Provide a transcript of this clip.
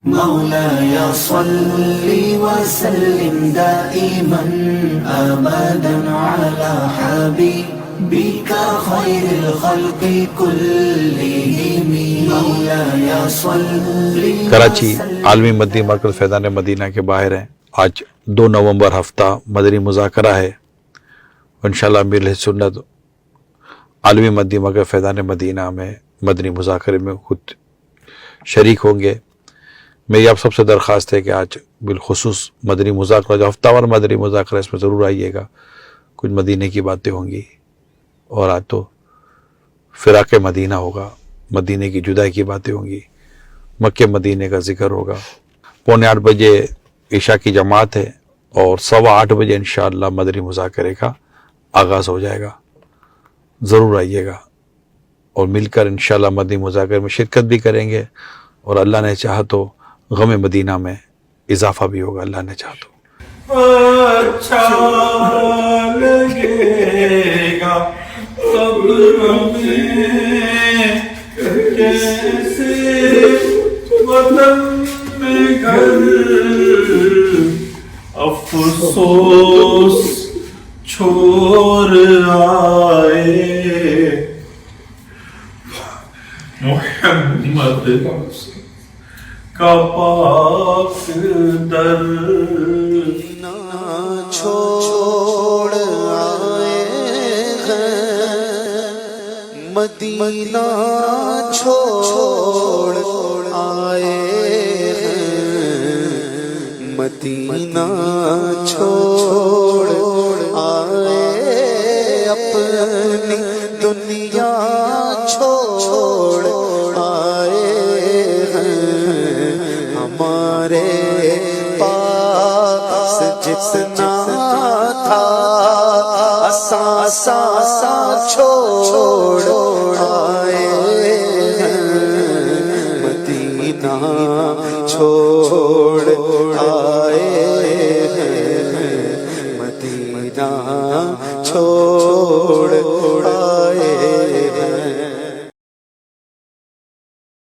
مولاي صل وسلم دائما أبدا على حبيبك خير الخلق كلهم مولاي صل کراچی عالمی مدنی مرکز فیضان مدینہ کے باہر ہیں. آج 2 نومبر ہفتہ مدنی مذاکرہ ہے. انشاءاللہ امیر سنت عالمی مدنی مرکز فیضان مدینہ میں مدنی مذاکرے میں خود شریک ہوں گے. میری آپ سب سے درخواست ہے کہ آج بالخصوص مدنی مذاکرہ جو ہفتہ وار مدنی مذاکرہ اس میں ضرور آئیے گا. کچھ مدینے کی باتیں ہوں گی اور آج تو فراق مدینہ ہوگا، مدینے کی جدائی کی باتیں ہوں گی، مکہ مدینے کا ذکر ہوگا. 7:45 بجے عشاء کی جماعت ہے اور 8:15 بجے انشاءاللہ مدنی مذاکرے کا آغاز ہو جائے گا. ضرور آئیے گا اور مل کر انشاءاللہ مدنی مذاکرے میں شرکت بھی کریں گے اور اللہ نے چاہا تو غم مدینہ میں اضافہ بھی ہوگا، اللہ نے چاہا تو. اچھا لگے گا قبر میں کیسے وطن میں گھر افسوس چھوڑ آئے محمد کا پاک در چھوڑ آئے ہیں مدینہ چھوڑ آئے ہیں مدینہ چھوڑ آئے اپنی دنیا چھوڑ آئے ہیں ہمارے پاس جتنا تھا سا چھوڑ آئے ہیں مدینہ چھوڑ آئے ہیں مدینہ چھوڑ